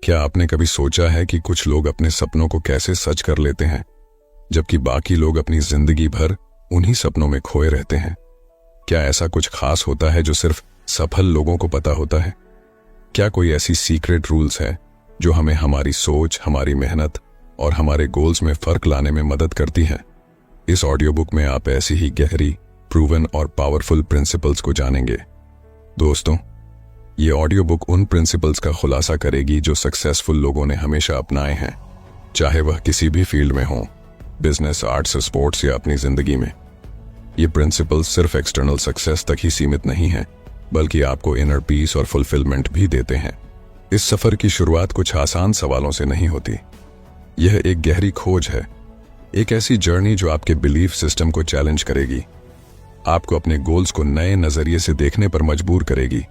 क्या आपने कभी सोचा है कि कुछ लोग अपने सपनों को कैसे सच कर लेते हैं, जबकि बाकी लोग अपनी जिंदगी भर उन्हीं सपनों में खोए रहते हैं? क्या ऐसा कुछ खास होता है जो सिर्फ सफल लोगों को पता होता है? क्या कोई ऐसी सीक्रेट रूल्स है जो हमें हमारी सोच, हमारी मेहनत और हमारे गोल्स में फर्क लाने में मदद करती है? इस ऑडियो बुक में आप ऐसी ही गहरी, प्रूवन और पावरफुल प्रिंसिपल्स को जानेंगे। दोस्तों, ये ऑडियो बुक उन प्रिंसिपल्स का खुलासा करेगी जो सक्सेसफुल लोगों ने हमेशा अपनाए हैं, चाहे वह किसी भी फील्ड में हो, बिजनेस, आर्ट्स, स्पोर्ट्स या अपनी जिंदगी में। ये प्रिंसिपल्स सिर्फ एक्सटर्नल सक्सेस तक ही सीमित नहीं हैं, बल्कि आपको इनर पीस और फुलफिलमेंट भी देते हैं। इस सफर की शुरुआत कुछ आसान सवालों से नहीं होती। यह एक गहरी खोज है, एक ऐसी जर्नी जो आपके बिलीफ सिस्टम को चैलेंज करेगी, आपको अपने गोल्स को नए नजरिए से देखने पर मजबूर करेगी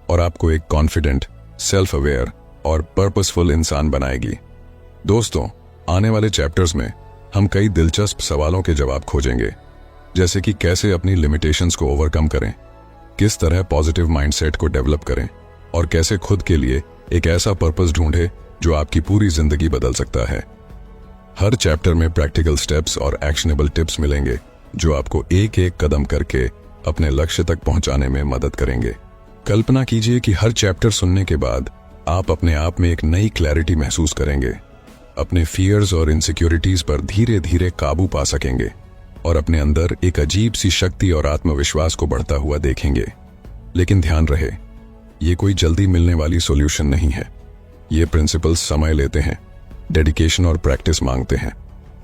और आपको एक कॉन्फिडेंट, सेल्फ अवेयर और पर्पसफुल इंसान बनाएगी। दोस्तों, आने वाले चैप्टर्स में हम कई दिलचस्प सवालों के जवाब खोजेंगे, जैसे कि कैसे अपनी लिमिटेशंस को ओवरकम करें, किस तरह पॉजिटिव माइंडसेट को डेवलप करें और कैसे खुद के लिए एक ऐसा पर्पस ढूंढे जो आपकी पूरी जिंदगी बदल सकता है। हर चैप्टर में प्रैक्टिकल स्टेप्स और एक्शनेबल टिप्स मिलेंगे जो आपको एक एक कदम करके अपने लक्ष्य तक पहुंचाने में मदद करेंगे। कल्पना कीजिए कि हर चैप्टर सुनने के बाद आप अपने आप में एक नई क्लैरिटी महसूस करेंगे, अपने फियर्स और इनसिक्योरिटीज पर धीरे धीरे काबू पा सकेंगे और अपने अंदर एक अजीब सी शक्ति और आत्मविश्वास को बढ़ता हुआ देखेंगे। लेकिन ध्यान रहे, ये कोई जल्दी मिलने वाली सॉल्यूशन नहीं है। ये प्रिंसिपल्स समय लेते हैं, डेडिकेशन और प्रैक्टिस मांगते हैं।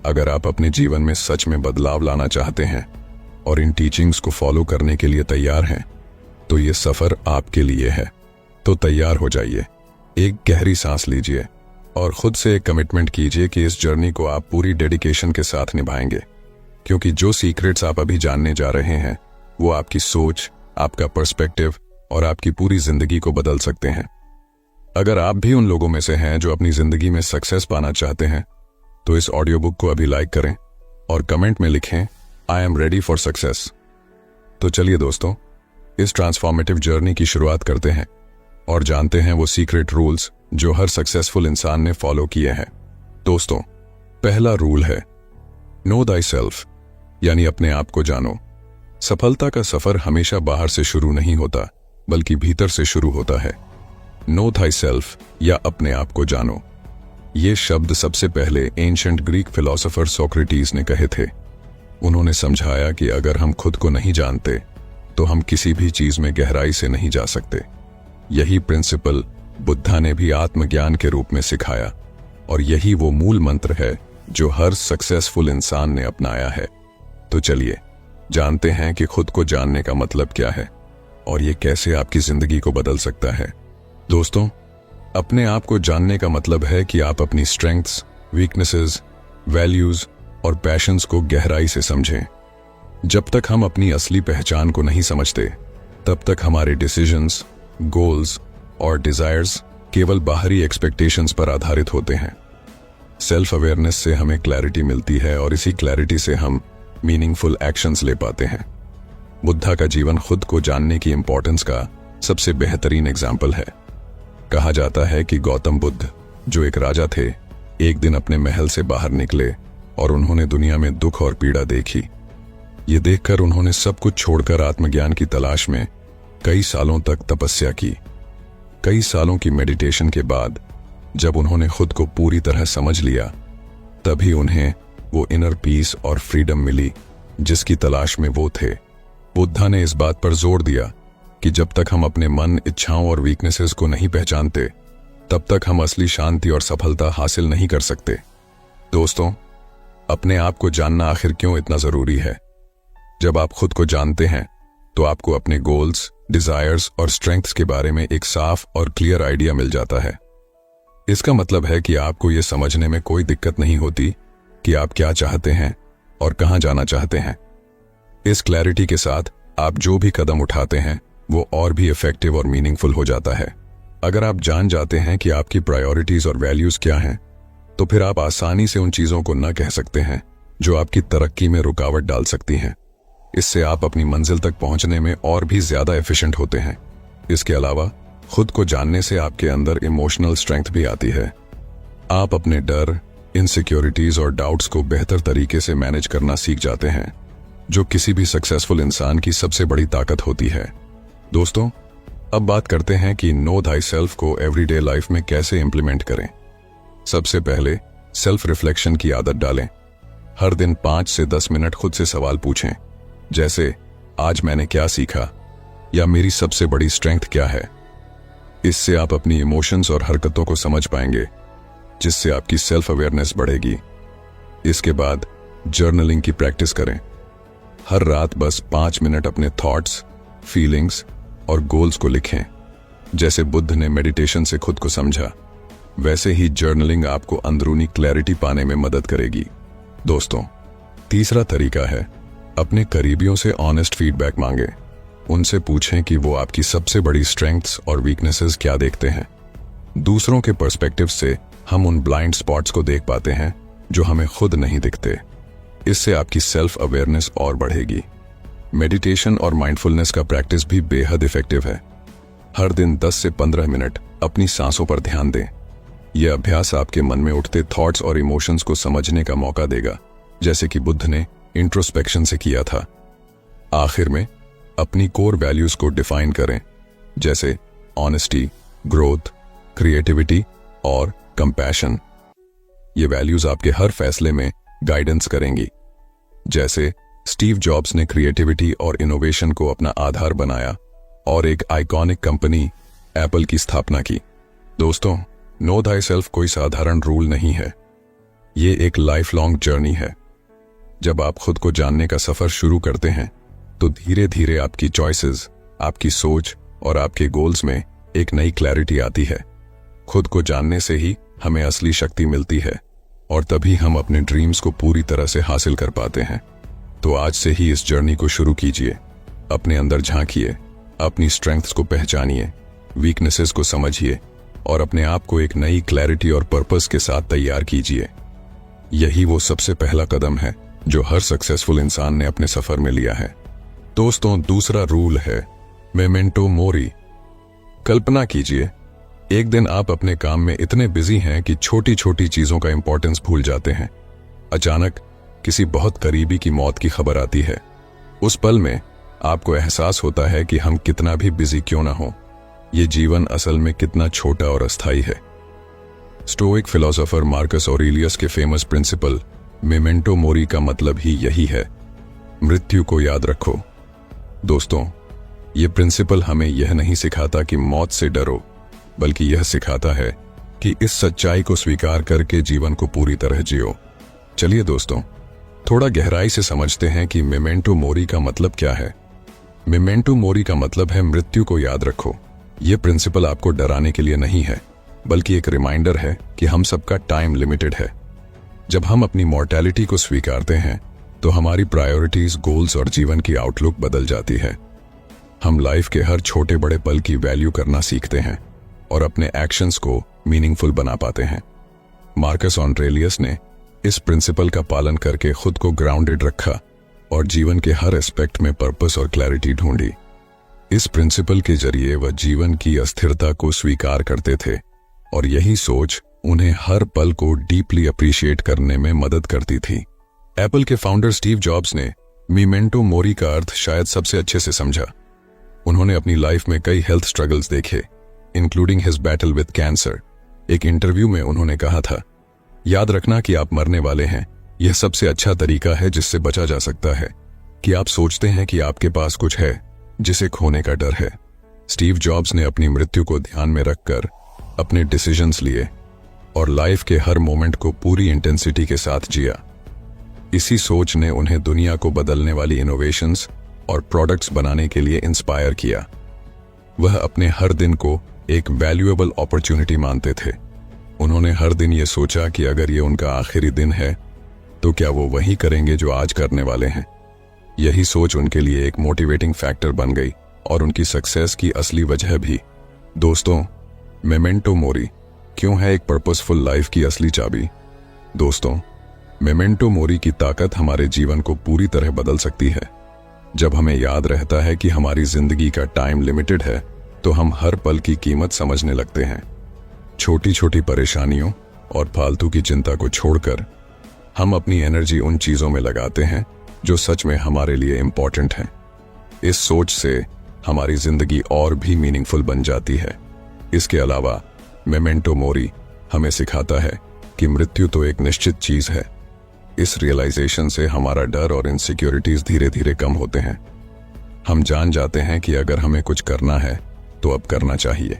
अगर आप अपने जीवन में सच में बदलाव लाना चाहते हैं और इन टीचिंग्स को फॉलो करने के लिए तैयार हैं, तो ये सफर आपके लिए है। तो तैयार हो जाइए, एक गहरी सांस लीजिए और खुद से एक कमिटमेंट कीजिए कि इस जर्नी को आप पूरी डेडिकेशन के साथ निभाएंगे, क्योंकि जो सीक्रेट्स आप अभी जानने जा रहे हैं वो आपकी सोच, आपका पर्सपेक्टिव और आपकी पूरी जिंदगी को बदल सकते हैं। अगर आप भी उन लोगों में से हैं जो अपनी जिंदगी में सक्सेस पाना चाहते हैं, तो इस ऑडियो बुक को अभी लाइक करें और कमेंट में लिखें, I am ready for success. तो चलिए दोस्तों, इस ट्रांसफॉर्मेटिव जर्नी की शुरुआत करते हैं और जानते हैं वो सीक्रेट रूल्स जो हर सक्सेसफुल इंसान ने फॉलो किए हैं। दोस्तों, पहला रूल है नो दाई सेल्फ, यानी अपने आप को जानो। सफलता का सफर हमेशा बाहर से शुरू नहीं होता, बल्कि भीतर से शुरू होता है। नो थाई सेल्फ या अपने आप को जानो, ये शब्द सबसे पहले एंशिएंट ग्रीक फिलोसोफर सोक्रेटिस ने कहे थे। उन्होंने समझाया कि अगर हम खुद को नहीं जानते तो हम किसी भी चीज में गहराई से नहीं जा सकते। यही प्रिंसिपल बुद्धा ने भी आत्मज्ञान के रूप में सिखाया और यही वो मूल मंत्र है जो हर सक्सेसफुल इंसान ने अपनाया है। तो चलिए जानते हैं कि खुद को जानने का मतलब क्या है और ये कैसे आपकी जिंदगी को बदल सकता है। दोस्तों, अपने आप को जानने का मतलब है कि आप अपनी स्ट्रेंथ्स, वीकनेसेस, वैल्यूज और पैशंस को गहराई से समझें। जब तक हम अपनी असली पहचान को नहीं समझते, तब तक हमारे डिसीजंस, गोल्स और डिजायर्स केवल बाहरी एक्सपेक्टेशंस पर आधारित होते हैं। सेल्फ अवेयरनेस से हमें क्लैरिटी मिलती है और इसी क्लैरिटी से हम मीनिंगफुल एक्शंस ले पाते हैं। बुद्धा का जीवन खुद को जानने की इंपॉर्टेंस का सबसे बेहतरीन एग्जाम्पल है। कहा जाता है कि गौतम बुद्ध, जो एक राजा थे, एक दिन अपने महल से बाहर निकले और उन्होंने दुनिया में दुख और पीड़ा देखी। ये देखकर उन्होंने सब कुछ छोड़कर आत्मज्ञान की तलाश में कई सालों तक तपस्या की। कई सालों की मेडिटेशन के बाद जब उन्होंने खुद को पूरी तरह समझ लिया, तभी उन्हें वो इनर पीस और फ्रीडम मिली जिसकी तलाश में वो थे। बुद्धा ने इस बात पर जोर दिया कि जब तक हम अपने मन, इच्छाओं और वीकनेसेस को नहीं पहचानते, तब तक हम असली शांति और सफलता हासिल नहीं कर सकते। दोस्तों, अपने आप को जानना आखिर क्यों इतना जरूरी है? जब आप खुद को जानते हैं तो आपको अपने गोल्स, डिजायर्स और स्ट्रेंथ्स के बारे में एक साफ और क्लियर आइडिया मिल जाता है। इसका मतलब है कि आपको यह समझने में कोई दिक्कत नहीं होती कि आप क्या चाहते हैं और कहां जाना चाहते हैं। इस क्लैरिटी के साथ आप जो भी कदम उठाते हैं वो और भी इफेक्टिव और मीनिंगफुल हो जाता है। अगर आप जान जाते हैं कि आपकी प्रायोरिटीज और वैल्यूज क्या हैं, तो फिर आप आसानी से उन चीजों को न कह सकते हैं जो आपकी तरक्की में रुकावट डाल सकती हैं। इससे आप अपनी मंजिल तक पहुंचने में और भी ज्यादा एफिशिएंट होते हैं। इसके अलावा खुद को जानने से आपके अंदर इमोशनल स्ट्रेंथ भी आती है। आप अपने डर, इनसिक्योरिटीज और डाउट्स को बेहतर तरीके से मैनेज करना सीख जाते हैं, जो किसी भी सक्सेसफुल इंसान की सबसे बड़ी ताकत होती है। दोस्तों, अब बात करते हैं कि नो थाई सेल्फ को एवरीडे लाइफ में कैसे इंप्लीमेंट करें। सबसे पहले सेल्फ रिफ्लेक्शन की आदत डालें। हर दिन 5 से 10 मिनट खुद से सवाल पूछें, जैसे आज मैंने क्या सीखा या मेरी सबसे बड़ी स्ट्रेंथ क्या है। इससे आप अपनी इमोशंस और हरकतों को समझ पाएंगे, जिससे आपकी सेल्फ अवेयरनेस बढ़ेगी। इसके बाद जर्नलिंग की प्रैक्टिस करें। हर रात बस 5 मिनट अपने थॉट्स, फीलिंग्स और गोल्स को लिखें। जैसे बुद्ध ने मेडिटेशन से खुद को समझा, वैसे ही जर्नलिंग आपको अंदरूनी क्लैरिटी पाने में मदद करेगी। दोस्तों, तीसरा तरीका है अपने करीबियों से ऑनेस्ट फीडबैक मांगे। उनसे पूछें कि वो आपकी सबसे बड़ी स्ट्रेंथ्स और वीकनेसेस क्या देखते हैं। दूसरों के पर्सपेक्टिव से हम उन ब्लाइंड स्पॉट्स को देख पाते हैं जो हमें खुद नहीं दिखते। इससे आपकी सेल्फ अवेयरनेस और बढ़ेगी। मेडिटेशन और माइंडफुलनेस का प्रैक्टिस भी बेहद इफेक्टिव है। हर दिन 10 से 15 मिनट अपनी सांसों पर ध्यान दें। यह अभ्यास आपके मन में उठते थॉट्स और इमोशंस को समझने का मौका देगा, जैसे कि बुद्ध ने इंट्रोस्पेक्शन से किया था। आखिर में अपनी कोर वैल्यूज को डिफाइन करें, जैसे ऑनेस्टी, ग्रोथ, क्रिएटिविटी और कंपैशन। ये वैल्यूज आपके हर फैसले में गाइडेंस करेंगी। जैसे स्टीव जॉब्स ने क्रिएटिविटी और इनोवेशन को अपना आधार बनाया और एक आइकॉनिक कंपनी एप्पल की स्थापना की। दोस्तों, नो थाई सेल्फ कोई साधारण रूल नहीं है, ये एक लाइफ लॉन्ग जर्नी है। जब आप खुद को जानने का सफर शुरू करते हैं, तो धीरे धीरे आपकी चॉइसेस, आपकी सोच और आपके गोल्स में एक नई क्लैरिटी आती है। खुद को जानने से ही हमें असली शक्ति मिलती है और तभी हम अपने ड्रीम्स को पूरी तरह से हासिल कर पाते हैं। तो आज से ही इस जर्नी को शुरू कीजिए। अपने अंदर झांकिए, अपनी स्ट्रेंथ्स को पहचानिए, वीकनेसेस को समझिए और अपने आप को एक नई क्लैरिटी और पर्पस के साथ तैयार कीजिए। यही वो सबसे पहला कदम है जो हर सक्सेसफुल इंसान ने अपने सफर में लिया है। दोस्तों, दूसरा रूल है मेमेंटो मोरी। कल्पना कीजिए, एक दिन आप अपने काम में इतने बिजी हैं कि छोटी छोटी चीजों का इंपॉर्टेंस भूल जाते हैं। अचानक किसी बहुत करीबी की मौत की खबर आती है। उस पल में आपको एहसास होता है कि हम कितना भी बिजी क्यों ना हो, ये जीवन असल में कितना छोटा और अस्थायी है। स्टोइक फिलोसोफर मार्कस ऑरेलियस के फेमस प्रिंसिपल मेमेंटो मोरी का मतलब ही यही है, मृत्यु को याद रखो। दोस्तों, ये प्रिंसिपल हमें यह नहीं सिखाता कि मौत से डरो, बल्कि यह सिखाता है कि इस सच्चाई को स्वीकार करके जीवन को पूरी तरह जियो। चलिए दोस्तों, थोड़ा गहराई से समझते हैं कि मेमेंटो मोरी का मतलब क्या है। मेमेंटो मोरी का मतलब है मृत्यु को याद रखो। यह प्रिंसिपल आपको डराने के लिए नहीं है, बल्कि एक रिमाइंडर है कि हम सबका टाइम लिमिटेड है। जब हम अपनी मॉर्टैलिटी को स्वीकारते हैं, तो हमारी प्रायोरिटीज, गोल्स और जीवन की आउटलुक बदल जाती है। हम लाइफ के हर छोटे बड़े पल की वैल्यू करना सीखते हैं और अपने एक्शंस को मीनिंगफुल बना पाते हैं। मार्कस ऑरेलियस ने इस प्रिंसिपल का पालन करके खुद को ग्राउंडेड रखा और जीवन के हर एस्पेक्ट में पर्पस और क्लैरिटी ढूंढी। इस प्रिंसिपल के जरिए वह जीवन की अस्थिरता को स्वीकार करते थे और यही सोच उन्हें हर पल को डीपली अप्रिशिएट करने में मदद करती थी। एप्पल के फाउंडर स्टीव जॉब्स ने मेमेंटो मोरी का अर्थ शायद सबसे अच्छे से समझा। उन्होंने अपनी लाइफ में कई हेल्थ स्ट्रगल्स देखे, including his battle with cancer. एक इंटरव्यू में उन्होंने कहा था, याद रखना कि आप मरने वाले हैं, यह सबसे अच्छा तरीका है जिससे बचा जा सकता है कि आप सोचते हैं कि आपके पास कुछ है जिसे खोने का डर है। स्टीव जॉब्स ने अपनी मृत्यु को ध्यान में रखकर अपने डिसीजंस लिए और लाइफ के हर मोमेंट को पूरी इंटेंसिटी के साथ जिया। इसी सोच ने उन्हें दुनिया को बदलने वाली इनोवेशंस और प्रोडक्ट्स बनाने के लिए इंस्पायर किया। वह अपने हर दिन को एक वैल्यूएबल अपॉर्चुनिटी मानते थे। उन्होंने हर दिन ये सोचा कि अगर ये उनका आखिरी दिन है, तो क्या वो वही करेंगे जो आज करने वाले हैं। यही सोच उनके लिए एक मोटिवेटिंग फैक्टर बन गई और उनकी सक्सेस की असली वजह भी। दोस्तों, मेमेंटो मोरी क्यों है एक पर्पसफुल लाइफ की असली चाबी? दोस्तों, मेमेंटो मोरी की ताकत हमारे जीवन को पूरी तरह बदल सकती है। जब हमें याद रहता है कि हमारी जिंदगी का टाइम लिमिटेड है, तो हम हर पल की कीमत समझने लगते हैं। छोटी छोटी परेशानियों और फालतू की चिंता को छोड़कर हम अपनी एनर्जी उन चीजों में लगाते हैं जो सच में हमारे लिए इंपॉर्टेंट हैं। इस सोच से हमारी जिंदगी और भी मीनिंगफुल बन जाती है। इसके अलावा मेमेंटो मोरी हमें सिखाता है कि मृत्यु तो एक निश्चित चीज है। इस रियलाइजेशन से हमारा डर और इनसिक्योरिटीज धीरे धीरे कम होते हैं। हम जान जाते हैं कि अगर हमें कुछ करना है तो अब करना चाहिए।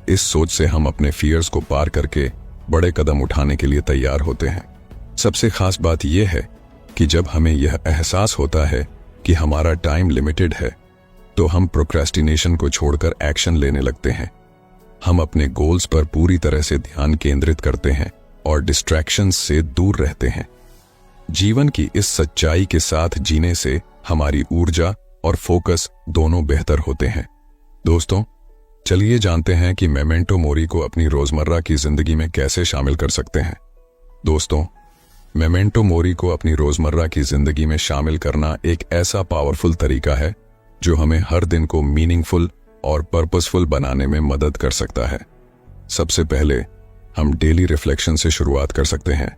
इस सोच से हम अपने फियर्स को पार करके बड़े कदम उठाने के लिए तैयार होते हैं। सबसे खास बात यह है कि जब हमें यह एहसास होता है कि हमारा टाइम लिमिटेड है तो हम प्रोक्रेस्टिनेशन को छोड़कर एक्शन लेने लगते हैं। हम अपने गोल्स पर पूरी तरह से ध्यान केंद्रित करते हैं और डिस्ट्रैक्शंस से दूर रहते हैं। जीवन की इस सच्चाई के साथ जीने से हमारी ऊर्जा और फोकस दोनों बेहतर होते हैं। दोस्तों, चलिए जानते हैं कि मेमेंटो मोरी को अपनी रोजमर्रा की जिंदगी में कैसे शामिल कर सकते हैं। दोस्तों, मेमेंटो मोरी को अपनी रोजमर्रा की जिंदगी में शामिल करना एक ऐसा पावरफुल तरीका है जो हमें हर दिन को मीनिंगफुल और पर्पसफुल बनाने में मदद कर सकता है। सबसे पहले हम डेली रिफ्लेक्शन से शुरुआत कर सकते हैं।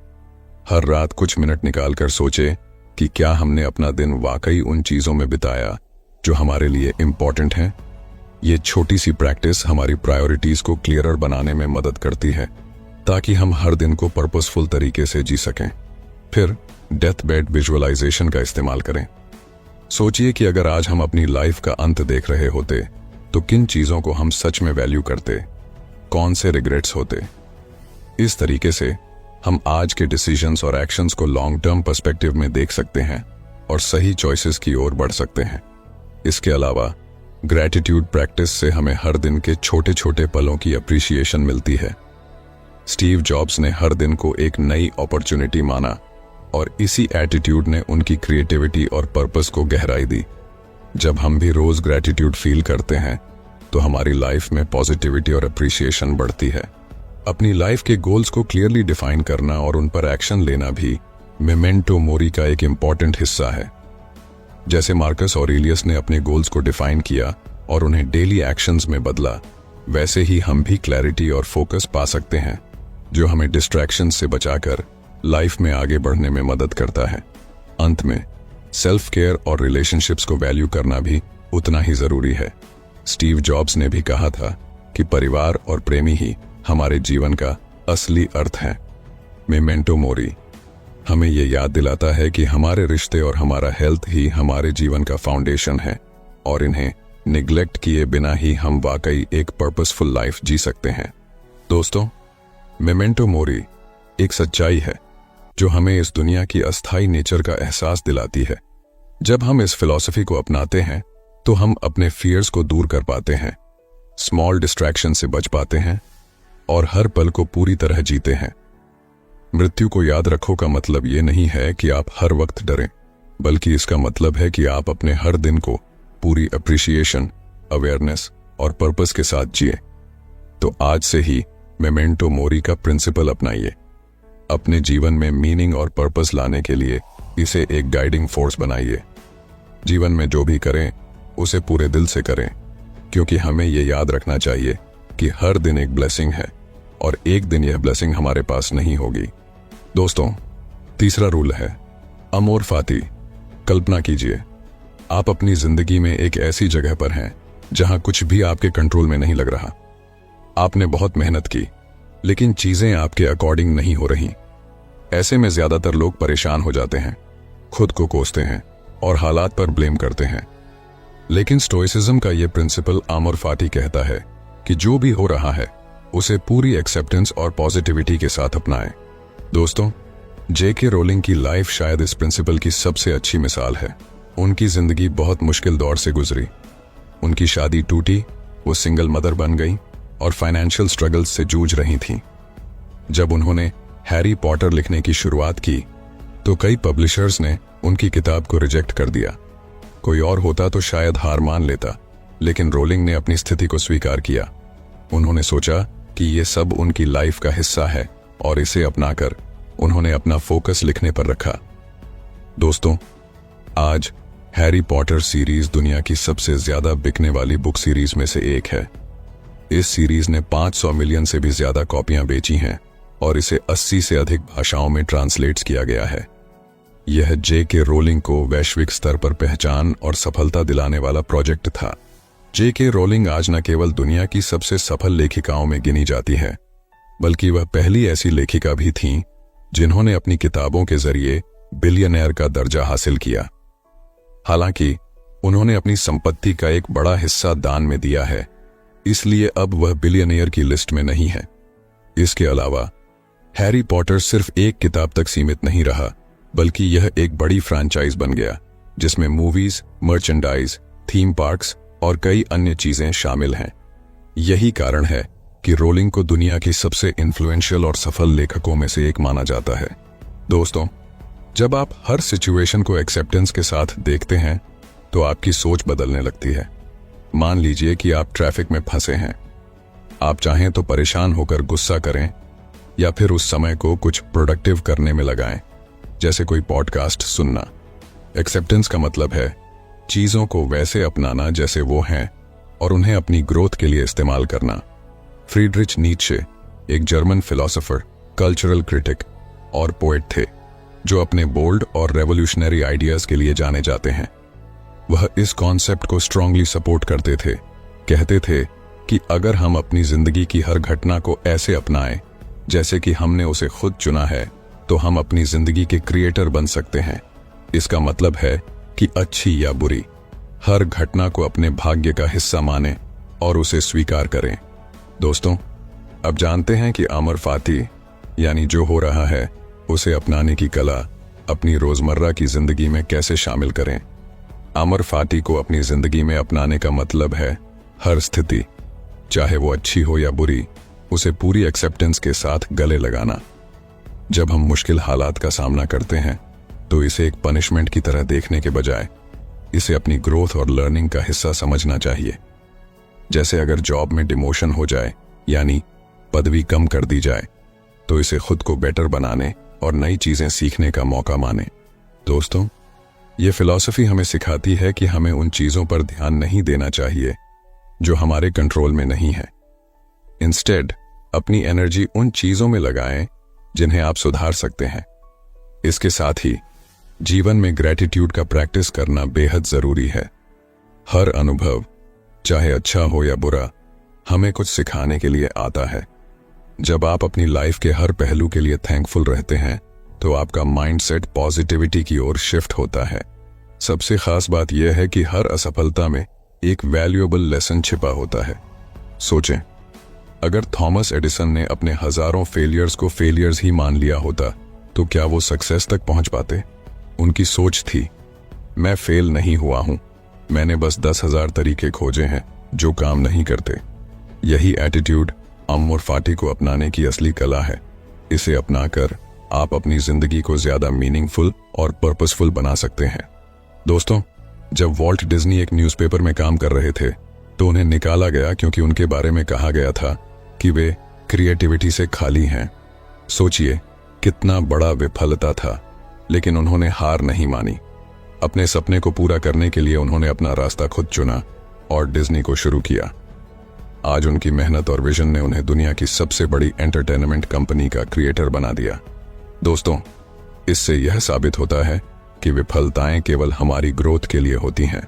हर रात कुछ मिनट निकालकर सोचें कि क्या हमने अपना दिन वाकई उन चीजों में बिताया जो हमारे लिए इंपॉर्टेंट हैं। ये छोटी सी प्रैक्टिस हमारी प्रायोरिटीज को क्लियरर बनाने में मदद करती है ताकि हम हर दिन को पर्पसफुल तरीके से जी सकें। फिर डेथ बेड विजुअलाइजेशन का इस्तेमाल करें। सोचिए कि अगर आज हम अपनी लाइफ का अंत देख रहे होते तो किन चीजों को हम सच में वैल्यू करते, कौन से रिग्रेट्स होते। इस तरीके से हम आज के डिसीजंस और एक्शंस को लॉन्ग टर्म पर्सपेक्टिव में देख सकते हैं और सही चॉइसेस की ओर बढ़ सकते हैं। इसके अलावा ग्रैटिट्यूड प्रैक्टिस से हमें हर दिन के छोटे छोटे पलों की अप्रिसिएशन मिलती है। स्टीव जॉब्स ने हर दिन को एक नई अपॉर्चुनिटी माना और इसी एटीट्यूड ने उनकी क्रिएटिविटी और पर्पस को गहराई दी। जब हम भी रोज ग्रैटिट्यूड फील करते हैं तो हमारी लाइफ में पॉजिटिविटी और अप्रिसिएशन बढ़ती है। अपनी लाइफ के गोल्स को क्लियरली डिफाइन करना और उन पर एक्शन लेना भी मेमेंटो मोरी का एक इम्पॉर्टेंट हिस्सा है। जैसे मार्कस ऑरेलियस ने अपने गोल्स को डिफाइन किया और उन्हें डेली एक्शंस में बदला, वैसे ही हम भी क्लैरिटी और फोकस पा सकते हैं जो हमें डिस्ट्रैक्शन से बचाकर लाइफ में आगे बढ़ने में मदद करता है। अंत में सेल्फ केयर और रिलेशनशिप्स को वैल्यू करना भी उतना ही जरूरी है। स्टीव जॉब्स ने भी कहा था कि परिवार और प्रेमी ही हमारे जीवन का असली अर्थ है। मेमेंटो मोरी हमें ये याद दिलाता है कि हमारे रिश्ते और हमारा हेल्थ ही हमारे जीवन का फाउंडेशन है और इन्हें निग्लेक्ट किए बिना ही हम वाकई एक पर्पसफुल लाइफ जी सकते हैं। दोस्तों, मेमेंटो मोरी एक सच्चाई है जो हमें इस दुनिया की अस्थायी नेचर का एहसास दिलाती है। जब हम इस फिलॉसफी को अपनाते हैं तो हम अपने फियर्स को दूर कर पाते हैं, स्मॉल डिस्ट्रैक्शन से बच पाते हैं और हर पल को पूरी तरह जीते हैं। मृत्यु को याद रखो का मतलब ये नहीं है कि आप हर वक्त डरें, बल्कि इसका मतलब है कि आप अपने हर दिन को पूरी अप्रिसिएशन, अवेयरनेस और पर्पस के साथ जिए। तो आज से ही मेमेंटो मोरी का प्रिंसिपल अपनाइए। अपने जीवन में मीनिंग और पर्पस लाने के लिए इसे एक गाइडिंग फोर्स बनाइए। जीवन में जो भी करें उसे पूरे दिल से करें, क्योंकि हमें यह याद रखना चाहिए कि हर दिन एक ब्लेसिंग है और एक दिन यह ब्लेसिंग हमारे पास नहीं होगी। दोस्तों, तीसरा रूल है अमोर फाती। कल्पना कीजिए, आप अपनी जिंदगी में एक ऐसी जगह पर हैं जहां कुछ भी आपके कंट्रोल में नहीं लग रहा। आपने बहुत मेहनत की, लेकिन चीजें आपके अकॉर्डिंग नहीं हो रही। ऐसे में ज्यादातर लोग परेशान हो जाते हैं, खुद को कोसते हैं और हालात पर ब्लेम करते हैं। लेकिन स्टोइसिज्म का यह प्रिंसिपल अमोर फाती कहता है कि जो भी हो रहा है उसे पूरी एक्सेप्टेंस और पॉजिटिविटी के साथ अपनाएं। दोस्तों, जेके रोलिंग की लाइफ शायद इस प्रिंसिपल की सबसे अच्छी मिसाल है। उनकी जिंदगी बहुत मुश्किल दौर से गुजरी। उनकी शादी टूटी, वो सिंगल मदर बन गई और फाइनेंशियल स्ट्रगल्स से जूझ रही थीं। जब उन्होंने हैरी पॉटर लिखने की शुरुआत की तो कई पब्लिशर्स ने उनकी किताब को रिजेक्ट कर दिया। कोई और होता तो शायद हार मान लेता, लेकिन रोलिंग ने अपनी स्थिति को स्वीकार किया। उन्होंने सोचा कि ये सब उनकी लाइफ का हिस्सा है और इसे अपनाकर उन्होंने अपना फोकस लिखने पर रखा। दोस्तों, आज हैरी पॉटर सीरीज दुनिया की सबसे ज्यादा बिकने वाली बुक सीरीज में से एक है। इस सीरीज ने 500 मिलियन से भी ज्यादा कॉपियां बेची हैं और इसे 80 से अधिक भाषाओं में ट्रांसलेट किया गया है। यह J.K. रोलिंग को वैश्विक स्तर पर पहचान और सफलता दिलाने वाला प्रोजेक्ट था। J.K. रोलिंग आज न केवल दुनिया की सबसे सफल लेखिकाओं में गिनी जाती है, बल्कि वह पहली ऐसी लेखिका भी थीं जिन्होंने अपनी किताबों के जरिए बिलियनेयर का दर्जा हासिल किया। हालांकि उन्होंने अपनी संपत्ति का एक बड़ा हिस्सा दान में दिया है, इसलिए अब वह बिलियनेयर की लिस्ट में नहीं है। इसके अलावा हैरी पॉटर सिर्फ एक किताब तक सीमित नहीं रहा, बल्कि यह एक बड़ी फ्रैंचाइज बन गया जिसमें मूवीज, मर्चेंडाइज, थीम पार्क्स और कई अन्य चीजें शामिल हैं। यही कारण है कि रोलिंग को दुनिया की सबसे इन्फ्लुएंशियल और सफल लेखकों में से एक माना जाता है। दोस्तों, जब आप हर सिचुएशन को एक्सेप्टेंस के साथ देखते हैं तो आपकी सोच बदलने लगती है। मान लीजिए कि आप ट्रैफिक में फंसे हैं। आप चाहें तो परेशान होकर गुस्सा करें या फिर उस समय को कुछ प्रोडक्टिव करने में लगाएं, जैसे कोई पॉडकास्ट सुनना। एक्सेप्टेंस का मतलब है चीजों को वैसे अपनाना जैसे वो हैं और उन्हें अपनी ग्रोथ के लिए इस्तेमाल करना। फ्रीडरिच नीत्शे एक जर्मन फिलोसोफर, कल्चरल क्रिटिक और पोएट थे जो अपने बोल्ड और रेवोल्यूशनरी आइडियाज के लिए जाने जाते हैं। वह इस कॉन्सेप्ट को स्ट्रांगली सपोर्ट करते थे। कहते थे कि अगर हम अपनी जिंदगी की हर घटना को ऐसे अपनाएं जैसे कि हमने उसे खुद चुना है, तो हम अपनी जिंदगी के क्रिएटर बन सकते हैं। इसका मतलब है कि अच्छी या बुरी हर घटना को अपने भाग्य का हिस्सा मानें और उसे स्वीकार करें। दोस्तों, अब जानते हैं कि अमर फाती यानी जो हो रहा है उसे अपनाने की कला अपनी रोजमर्रा की जिंदगी में कैसे शामिल करें। अमर फाती को अपनी जिंदगी में अपनाने का मतलब है हर स्थिति, चाहे वो अच्छी हो या बुरी, उसे पूरी एक्सेप्टेंस के साथ गले लगाना। जब हम मुश्किल हालात का सामना करते हैं तो इसे एक पनिशमेंट की तरह देखने के बजाय इसे अपनी ग्रोथ और लर्निंग का हिस्सा समझना चाहिए। जैसे अगर जॉब में डिमोशन हो जाए यानी पदवी कम कर दी जाए, तो इसे खुद को बेटर बनाने और नई चीजें सीखने का मौका माने। दोस्तों, ये फिलॉसफी हमें सिखाती है कि हमें उन चीजों पर ध्यान नहीं देना चाहिए जो हमारे कंट्रोल में नहीं है। इंस्टेड अपनी एनर्जी उन चीजों में लगाएं जिन्हें आप सुधार सकते हैं। इसके साथ ही जीवन में ग्रेटिट्यूड का प्रैक्टिस करना बेहद जरूरी है। हर अनुभव, चाहे अच्छा हो या बुरा, हमें कुछ सिखाने के लिए आता है। जब आप अपनी लाइफ के हर पहलू के लिए थैंकफुल रहते हैं तो आपका माइंडसेट पॉजिटिविटी की ओर शिफ्ट होता है। सबसे खास बात यह है कि हर असफलता में एक वैल्यूएबल लेसन छिपा होता है। सोचें, अगर थॉमस एडिसन ने अपने हजारों फेलियर्स को फेलियर्स ही मान लिया होता तो क्या वो सक्सेस तक पहुंच पाते? उनकी सोच थी, मैं फेल नहीं हुआ हूं, मैंने बस 10,000 तरीके खोजे हैं जो काम नहीं करते। यही एटीट्यूड अमर फाती को अपनाने की असली कला है। इसे अपनाकर आप अपनी जिंदगी को ज्यादा मीनिंगफुल और पर्पसफुल बना सकते हैं। दोस्तों, जब वॉल्ट डिज्नी एक न्यूज़पेपर में काम कर रहे थे तो उन्हें निकाला गया क्योंकि उनके बारे में कहा गया था कि वे क्रिएटिविटी से खाली हैं। सोचिए कितना बड़ा विफलता था, लेकिन उन्होंने हार नहीं मानी। अपने सपने को पूरा करने के लिए उन्होंने अपना रास्ता खुद चुना और डिज्नी को शुरू किया। आज उनकी मेहनत और विजन ने उन्हें दुनिया की सबसे बड़ी एंटरटेनमेंट कंपनी का क्रिएटर बना दिया। दोस्तों, इससे यह साबित होता है कि विफलताएं केवल हमारी ग्रोथ के लिए होती हैं।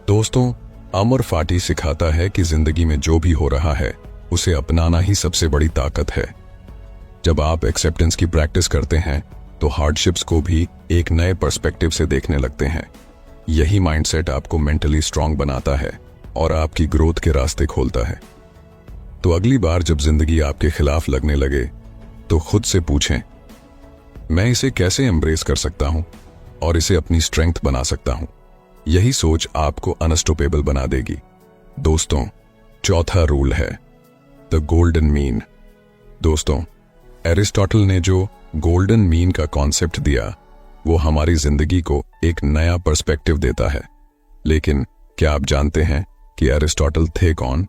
दोस्तों, अमर फाती सिखाता है कि जिंदगी में जो भी हो रहा है उसे अपनाना ही सबसे बड़ी ताकत है। जब आप एक्सेप्टेंस की प्रैक्टिस करते हैं तो हार्डशिप्स को भी एक नए पर्सपेक्टिव से देखने लगते हैं। यही माइंडसेट आपको मेंटली स्ट्रांग बनाता है और आपकी ग्रोथ के रास्ते खोलता है। तो अगली बार जब जिंदगी आपके खिलाफ लगने लगे तो खुद से पूछें, मैं इसे कैसे एम्ब्रेस कर सकता हूं और इसे अपनी स्ट्रेंथ बना सकता हूं। यही सोच आपको अनस्टॉपेबल बना देगी। दोस्तों, चौथा रूल है द गोल्डन मीन। दोस्तों, एरिस्टोटल ने जो गोल्डन मीन का कॉन्सेप्ट दिया वो हमारी जिंदगी को एक नया पर्सपेक्टिव देता है। लेकिन क्या आप जानते हैं कि एरिस्टोटल थे कौन?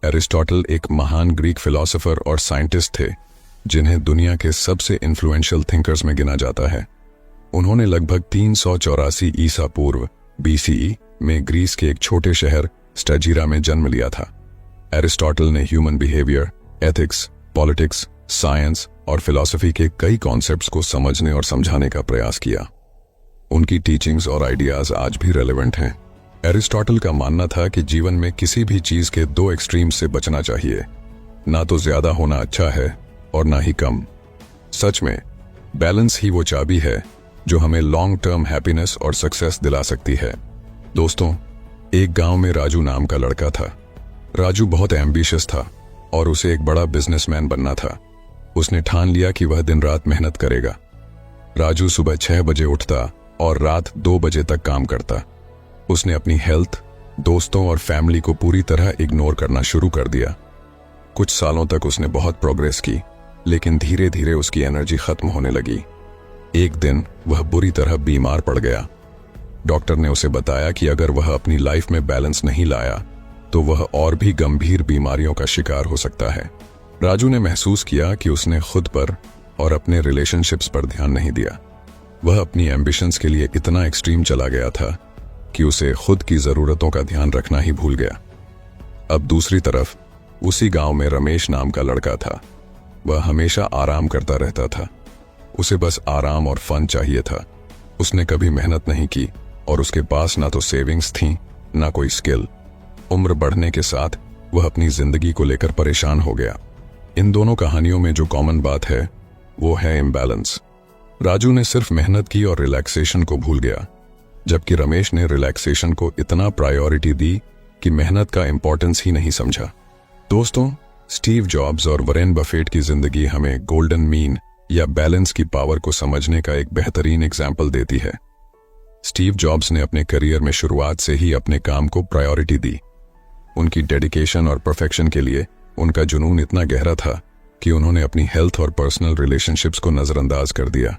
एरिस्टोटल एक महान ग्रीक फिलोसोफर और साइंटिस्ट थे जिन्हें दुनिया के सबसे इन्फ्लुएंशियल थिंकर्स में गिना जाता है। उन्होंने लगभग 384 ईसा पूर्व BCE में ग्रीस के एक छोटे शहर स्टजीरा में जन्म लिया था। एरिस्टोटल ने human behaviour, ethics, politics, science और फिलॉसफी के कई कॉन्सेप्ट्स को समझने और समझाने का प्रयास किया। उनकी टीचिंग्स और आइडियाज आज भी रेलेवेंट हैं। एरिस्टोटल का मानना था कि जीवन में किसी भी चीज के दो एक्सट्रीम्स से बचना चाहिए, ना तो ज्यादा होना अच्छा है और ना ही कम। सच में बैलेंस ही वो चाबी है जो हमें लॉन्ग टर्म हैप्पीनेस और सक्सेस दिला सकती है। दोस्तों, एक गांव में राजू नाम का लड़का था। राजू बहुत एम्बिशियस था और उसे एक बड़ा बिजनेसमैन बनना था। उसने ठान लिया कि वह दिन रात मेहनत करेगा। राजू सुबह 6 बजे उठता और रात 2 बजे तक काम करता। उसने अपनी हेल्थ, दोस्तों और फैमिली को पूरी तरह इग्नोर करना शुरू कर दिया। कुछ सालों तक उसने बहुत प्रोग्रेस की, लेकिन धीरे धीरे उसकी एनर्जी खत्म होने लगी। एक दिन वह बुरी तरह बीमार पड़ गया। डॉक्टर ने उसे बताया कि अगर वह अपनी लाइफ में बैलेंस नहीं लाया तो वह और भी गंभीर बीमारियों का शिकार हो सकता है। राजू ने महसूस किया कि उसने खुद पर और अपने रिलेशनशिप्स पर ध्यान नहीं दिया। वह अपनी एम्बिशंस के लिए इतना एक्सट्रीम चला गया था कि उसे खुद की जरूरतों का ध्यान रखना ही भूल गया। अब दूसरी तरफ उसी गांव में रमेश नाम का लड़का था। वह हमेशा आराम करता रहता था। उसे बस आराम और फन चाहिए था। उसने कभी मेहनत नहीं की और उसके पास ना तो सेविंग्स थी ना कोई स्किल। उम्र बढ़ने के साथ वह अपनी जिंदगी को लेकर परेशान हो गया। इन दोनों कहानियों में जो कॉमन बात है वो है इम्बैलेंस। राजू ने सिर्फ मेहनत की और रिलैक्सेशन को भूल गया, जबकि रमेश ने रिलैक्सेशन को इतना प्रायोरिटी दी कि मेहनत का इंपॉर्टेंस ही नहीं समझा। दोस्तों, स्टीव जॉब्स और वॉरेन बफेट की जिंदगी हमें गोल्डन मीन या बैलेंस की पावर को समझने का एक बेहतरीन एग्जाम्पल देती है। स्टीव जॉब्स ने अपने करियर में शुरुआत से ही अपने काम को प्रायोरिटी दी। उनकी डेडिकेशन और परफेक्शन के लिए उनका जुनून इतना गहरा था कि उन्होंने अपनी हेल्थ और पर्सनल रिलेशनशिप्स को नजरअंदाज कर दिया।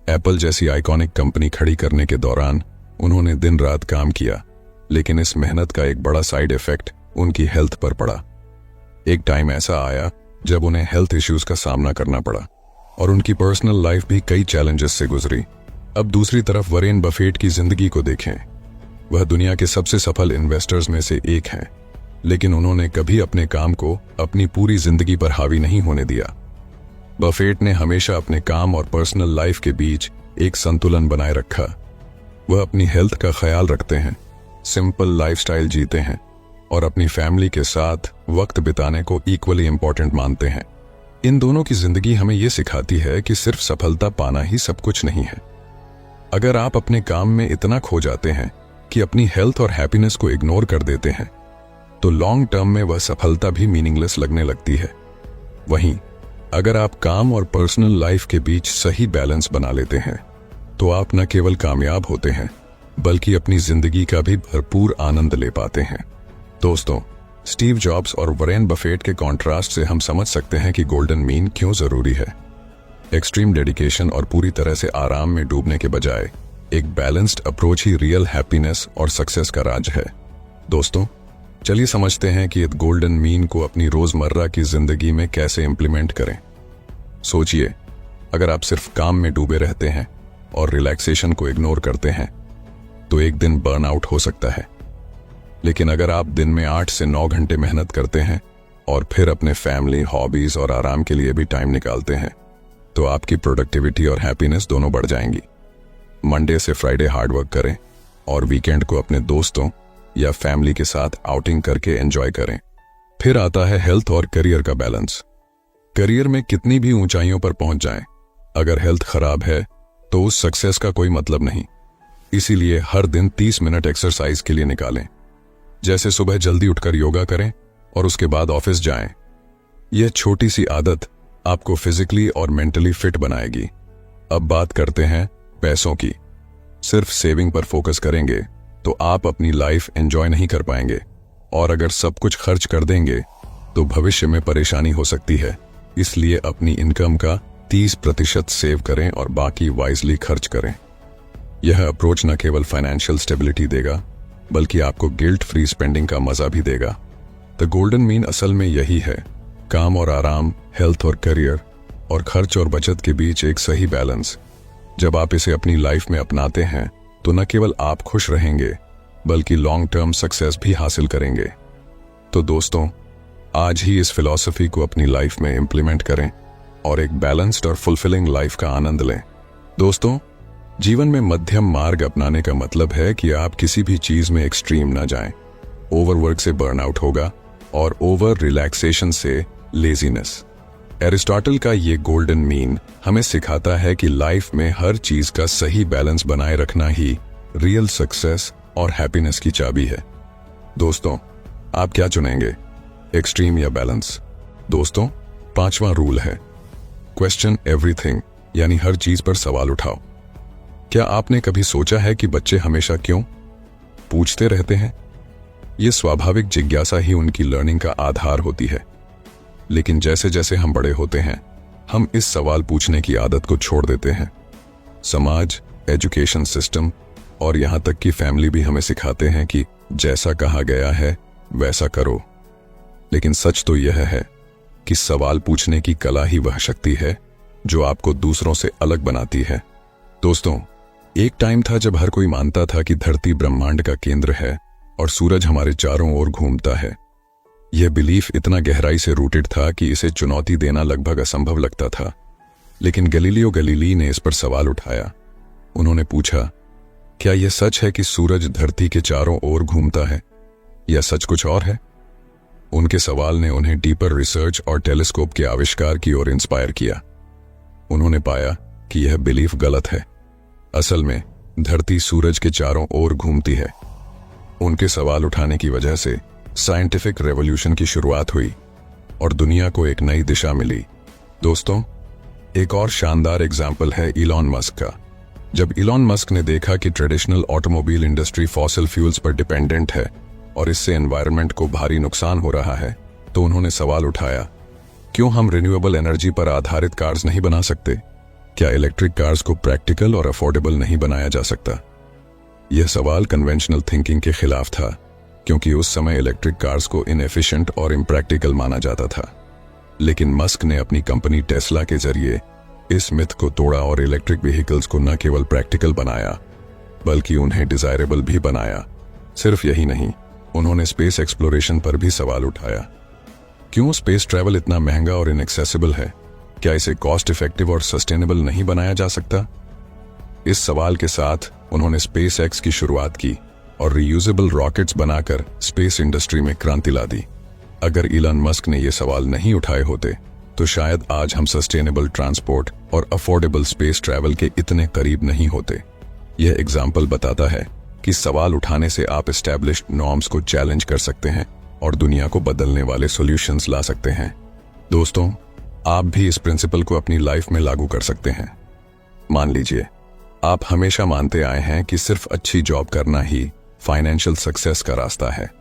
एप्पल जैसी आइकॉनिक कंपनी खड़ी करने के दौरान उन्होंने दिन रात काम किया, लेकिन इस मेहनत का एक बड़ा साइड इफेक्ट उनकी हेल्थ पर पड़ा। एक टाइम ऐसा आया जब उन्हें हेल्थ इश्यूज का सामना करना पड़ा और उनकी पर्सनल लाइफ भी कई चैलेंजेस से गुजरी। अब दूसरी तरफ वॉरेन बफेट की जिंदगी को देखें। वह दुनिया के सबसे सफल इन्वेस्टर्स में से एक हैं, लेकिन उन्होंने कभी अपने काम को अपनी पूरी जिंदगी पर हावी नहीं होने दिया। बफेट ने हमेशा अपने काम और पर्सनल लाइफ के बीच एक संतुलन बनाए रखा। वह अपनी हेल्थ का ख्याल रखते हैं, सिंपल लाइफस्टाइल जीते हैं और अपनी फैमिली के साथ वक्त बिताने को इक्वली इंपॉर्टेंट मानते हैं। इन दोनों की जिंदगी हमें यह सिखाती है कि सिर्फ सफलता पाना ही सब कुछ नहीं है। अगर आप अपने काम में इतना खो जाते हैं कि अपनी हेल्थ और हैप्पीनेस को इग्नोर कर देते हैं, तो लॉन्ग टर्म में वह सफलता भी मीनिंगलेस लगने लगती है। वहीं अगर आप काम और पर्सनल लाइफ के बीच सही बैलेंस बना लेते हैं, तो आप न केवल कामयाब होते हैं, बल्कि अपनी जिंदगी का भी भरपूर आनंद ले पाते हैं। दोस्तों, स्टीव जॉब्स और वॉरेन बफेट के कॉन्ट्रास्ट से हम समझ सकते हैं कि गोल्डन मीन क्यों जरूरी है। एक्सट्रीम डेडिकेशन और पूरी तरह से आराम में डूबने के बजाय एक बैलेंस्ड अप्रोच ही रियल हैप्पीनेस और सक्सेस का राज है। दोस्तों, चलिए समझते हैं कि इस गोल्डन मीन को अपनी रोजमर्रा की जिंदगी में कैसे इंप्लीमेंट करें। सोचिए, अगर आप सिर्फ काम में डूबे रहते हैं और रिलैक्सेशन को इग्नोर करते हैं, तो एक दिन बर्नआउट हो सकता है। लेकिन अगर आप दिन में 8 से 9 घंटे मेहनत करते हैं और फिर अपने फैमिली, हॉबीज और आराम के लिए भी टाइम निकालते हैं, तो आपकी प्रोडक्टिविटी और हैप्पीनेस दोनों बढ़ जाएंगी। मंडे से फ्राइडे हार्डवर्क करें और वीकेंड को अपने दोस्तों या फैमिली के साथ आउटिंग करके एंजॉय करें। फिर आता है हेल्थ और करियर का बैलेंस। करियर में कितनी भी ऊंचाइयों पर पहुंच जाएं, अगर हेल्थ खराब है तो उस सक्सेस का कोई मतलब नहीं। इसीलिए हर दिन 30 मिनट एक्सरसाइज के लिए निकालें। जैसे सुबह जल्दी उठकर योगा करें और उसके बाद ऑफिस जाएं। यह छोटी सी आदत आपको फिजिकली और मेंटली फिट बनाएगी। अब बात करते हैं पैसों की। सिर्फ सेविंग पर फोकस करेंगे तो आप अपनी लाइफ एंजॉय नहीं कर पाएंगे, और अगर सब कुछ खर्च कर देंगे तो भविष्य में परेशानी हो सकती है। इसलिए अपनी इनकम का 30% सेव करें और बाकी वाइजली खर्च करें। यह अप्रोच न केवल फाइनेंशियल स्टेबिलिटी देगा, बल्कि आपको गिल्ट फ्री स्पेंडिंग का मजा भी देगा। द गोल्डन मीन असल में यही है, काम और आराम, हेल्थ और करियर और खर्च और बचत के बीच एक सही बैलेंस। जब आप इसे अपनी लाइफ में अपनाते हैं तो न केवल आप खुश रहेंगे बल्कि लॉन्ग टर्म सक्सेस भी हासिल करेंगे। तो दोस्तों, आज ही इस फिलॉसफी को अपनी लाइफ में इंप्लीमेंट करें और एक बैलेंस्ड और फुलफिलिंग लाइफ का आनंद लें। दोस्तों, जीवन में मध्यम मार्ग अपनाने का मतलब है कि आप किसी भी चीज में एक्सट्रीम ना जाएं। ओवरवर्क से बर्नआउट होगा और ओवर रिलैक्सेशन से लेजीनेस। एरिस्टोटल का ये गोल्डन मीन हमें सिखाता है कि लाइफ में हर चीज का सही बैलेंस बनाए रखना ही रियल सक्सेस और हैप्पीनेस की चाबी है। दोस्तों, आप क्या चुनेंगे, एक्सट्रीम या बैलेंस? दोस्तों, 5वां रूल है क्वेश्चन एवरीथिंग, यानी हर चीज पर सवाल उठाओ। क्या आपने कभी सोचा है कि बच्चे हमेशा क्यों पूछते रहते हैं? ये स्वाभाविक जिज्ञासा ही उनकी लर्निंग का आधार होती है। लेकिन जैसे जैसे हम बड़े होते हैं, हम इस सवाल पूछने की आदत को छोड़ देते हैं। समाज, एजुकेशन सिस्टम और यहां तक कि फैमिली भी हमें सिखाते हैं कि जैसा कहा गया है वैसा करो। लेकिन सच तो यह है कि सवाल पूछने की कला ही वह शक्ति है जो आपको दूसरों से अलग बनाती है। दोस्तों, एक टाइम था जब हर कोई मानता था कि धरती ब्रह्मांड का केंद्र है और सूरज हमारे चारों ओर घूमता है। यह बिलीफ इतना गहराई से रूटेड था कि इसे चुनौती देना लगभग असंभव लगता था। लेकिन गैलीलियो गैलीली ने इस पर सवाल उठाया। उन्होंने पूछा, क्या यह सच है कि सूरज धरती के चारों ओर घूमता है, या सच कुछ और है? उनके सवाल ने उन्हें डीपर रिसर्च और टेलीस्कोप के आविष्कार की ओर इंस्पायर किया। उन्होंने पाया कि यह बिलीफ गलत है। असल में धरती सूरज के चारों ओर घूमती है। उनके सवाल उठाने की वजह से साइंटिफिक रेवोल्यूशन की शुरुआत हुई और दुनिया को एक नई दिशा मिली। दोस्तों, एक और शानदार एग्जाम्पल है इलॉन मस्क का। जब इलॉन मस्क ने देखा कि traditional automobile industry fossil fuels पर डिपेंडेंट है और इससे एनवायरनमेंट को भारी नुकसान हो रहा है, तो उन्होंने सवाल उठाया, क्यों हम रिन्यूएबल एनर्जी पर आधारित कार्स नहीं बना सकते? क्या इलेक्ट्रिक कार्स को प्रैक्टिकल और अफोर्डेबल नहीं बनाया जा सकता? यह सवाल कन्वेंशनल थिंकिंग के खिलाफ था, क्योंकि उस समय इलेक्ट्रिक कार्स को इनएफिशिएंट और इम्प्रैक्टिकल माना जाता था। लेकिन मस्क ने अपनी कंपनी टेस्ला के जरिए इस मिथ को तोड़ा और इलेक्ट्रिक व्हीकल्स को न केवल प्रैक्टिकल बनाया बल्कि उन्हें डिजायरेबल भी बनाया। सिर्फ यही नहीं, उन्होंने स्पेस एक्सप्लोरेशन पर भी सवाल उठाया। क्यों स्पेस ट्रैवल इतना महंगा और इनएक्सेसिबल है? क्या इसे कॉस्ट इफेक्टिव और सस्टेनेबल नहीं बनाया जा सकता? इस सवाल के साथ उन्होंने स्पेस एक्स की शुरुआत की और रीयूजेबल रॉकेट्स बनाकर स्पेस इंडस्ट्री में क्रांति ला दी। अगर इलॉन मस्क ने यह सवाल नहीं उठाए होते तो शायद आज हम सस्टेनेबल ट्रांसपोर्ट और अफोर्डेबल स्पेस ट्रैवल के इतने करीब नहीं होते। यह एग्जाम्पल बताता है कि सवाल उठाने से आप एस्टैब्लिश्ड नॉर्म्स को चैलेंज कर सकते हैं और दुनिया को बदलने वाले सॉल्यूशंस ला सकते हैं। दोस्तों, आप भी इस प्रिंसिपल को अपनी लाइफ में लागू कर सकते हैं। मान लीजिए, आप हमेशा मानते आए हैं कि सिर्फ अच्छी जॉब करना ही फाइनेंशियल सक्सेस का रास्ता है।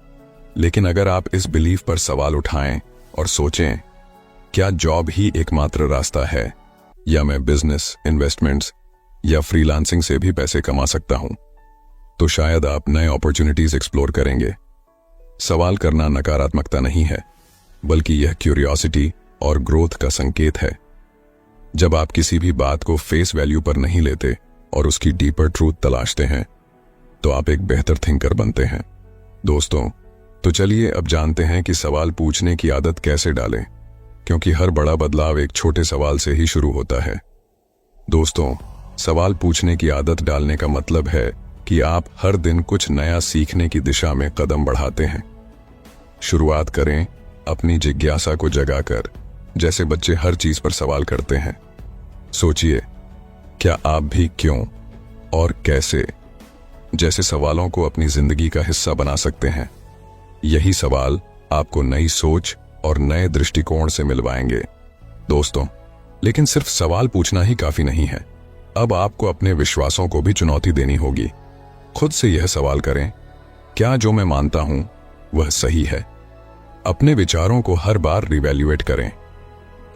लेकिन अगर आप इस बिलीफ पर सवाल उठाएं और सोचें, क्या जॉब ही एकमात्र रास्ता है, या मैं बिजनेस, इन्वेस्टमेंट्स या फ्रीलांसिंग से भी पैसे कमा सकता हूं, तो शायद आप नए अपॉर्चुनिटीज एक्सप्लोर करेंगे। सवाल करना नकारात्मकता नहीं है, बल्कि यह क्यूरियोसिटी और ग्रोथ का संकेत है। जब आप किसी भी बात को फेस वैल्यू पर नहीं लेते और उसकी डीपर ट्रूथ तलाशते हैं, तो आप एक बेहतर थिंकर बनते हैं। दोस्तों, तो चलिए अब जानते हैं कि सवाल पूछने की आदत कैसे डालें, क्योंकि हर बड़ा बदलाव एक छोटे सवाल से ही शुरू होता है। दोस्तों, सवाल पूछने की आदत डालने का मतलब है कि आप हर दिन कुछ नया सीखने की दिशा में कदम बढ़ाते हैं। शुरुआत करें अपनी जिज्ञासा को जगाकर, जैसे बच्चे हर चीज पर सवाल करते हैं। सोचिए, क्या आप भी क्यों और कैसे जैसे सवालों को अपनी जिंदगी का हिस्सा बना सकते हैं? यही सवाल आपको नई सोच और नए दृष्टिकोण से मिलवाएंगे। दोस्तों, लेकिन सिर्फ सवाल पूछना ही काफी नहीं है। अब आपको अपने विश्वासों को भी चुनौती देनी होगी। खुद से यह सवाल करें, क्या जो मैं मानता हूं वह सही है? अपने विचारों को हर बार रिवैल्यूएट करें।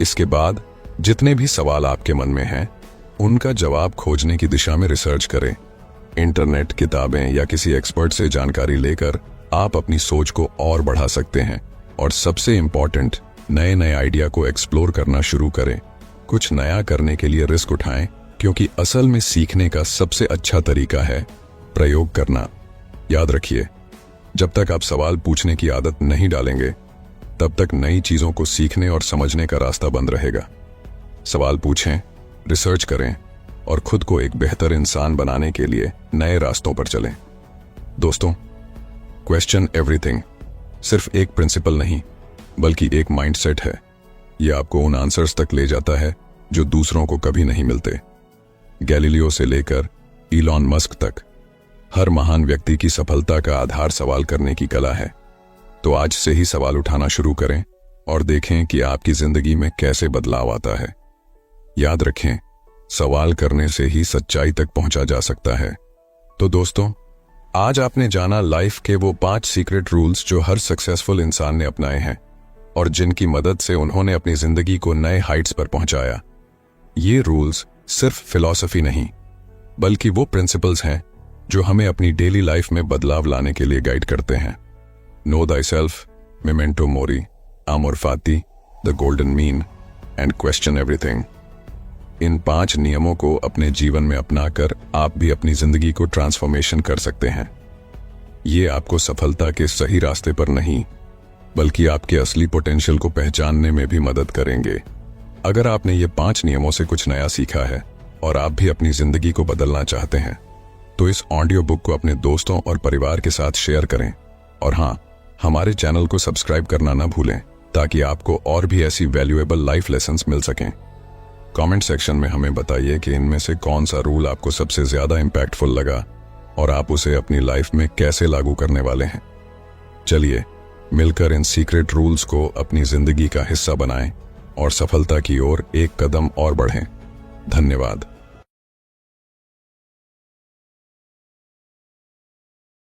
इसके बाद जितने भी सवाल आपके मन में हैं, उनका जवाब खोजने की दिशा में रिसर्च करें। इंटरनेट, किताबें या किसी एक्सपर्ट से जानकारी लेकर आप अपनी सोच को और बढ़ा सकते हैं। और सबसे इंपॉर्टेंट, नए नए आइडिया को एक्सप्लोर करना शुरू करें। कुछ नया करने के लिए रिस्क उठाएं, क्योंकि असल में सीखने का सबसे अच्छा तरीका है प्रयोग करना। याद रखिए, जब तक आप सवाल पूछने की आदत नहीं डालेंगे तब तक नई चीजों को सीखने और समझने का रास्ता बंद रहेगा। सवाल पूछें, रिसर्च करें और खुद को एक बेहतर इंसान बनाने के लिए नए रास्तों पर चलें। दोस्तों, क्वेश्चन एवरीथिंग सिर्फ एक प्रिंसिपल नहीं बल्कि एक माइंडसेट है। यह आपको उन आंसर्स तक ले जाता है जो दूसरों को कभी नहीं मिलते। गैलीलियो से लेकर इलॉन मस्क तक हर महान व्यक्ति की सफलता का आधार सवाल करने की कला है। तो आज से ही सवाल उठाना शुरू करें और देखें कि आपकी जिंदगी में कैसे बदलाव आता है। याद रखें, सवाल करने से ही सच्चाई तक पहुंचा जा सकता है। तो दोस्तों, आज आपने जाना लाइफ के वो 5 सीक्रेट रूल्स जो हर सक्सेसफुल इंसान ने अपनाए हैं और जिनकी मदद से उन्होंने अपनी जिंदगी को नए हाइट्स पर पहुंचाया। ये रूल्स सिर्फ फिलॉसफी नहीं बल्कि वो प्रिंसिपल्स हैं जो हमें अपनी डेली लाइफ में बदलाव लाने के लिए गाइड करते हैं। Know thyself, memento mori, amor fati, the golden mean and question everything. इन 5 नियमों को अपने जीवन में अपनाकर आप भी अपनी जिंदगी को ट्रांसफॉर्मेशन कर सकते हैं। ये आपको सफलता के सही रास्ते पर नहीं बल्कि आपके असली पोटेंशियल को पहचानने में भी मदद करेंगे। अगर आपने ये 5 नियमों से कुछ नया सीखा है और आप भी अपनी जिंदगी को बदलना चाहते हैं तो इस ऑडियो बुक को अपने दोस्तों और परिवार के साथ शेयर करें। और हाँ, हमारे चैनल को सब्सक्राइब करना ना भूलें ताकि आपको और भी ऐसी वैल्यूएबल लाइफ लेसन्स मिल सकें। कमेंट सेक्शन में हमें बताइए कि इनमें से कौन सा रूल आपको सबसे ज्यादा इंपैक्टफुल लगा और आप उसे अपनी लाइफ में कैसे लागू करने वाले हैं। चलिए मिलकर इन सीक्रेट रूल्स को अपनी जिंदगी का हिस्सा बनाएं और सफलता की ओर एक कदम और बढ़ें। धन्यवाद।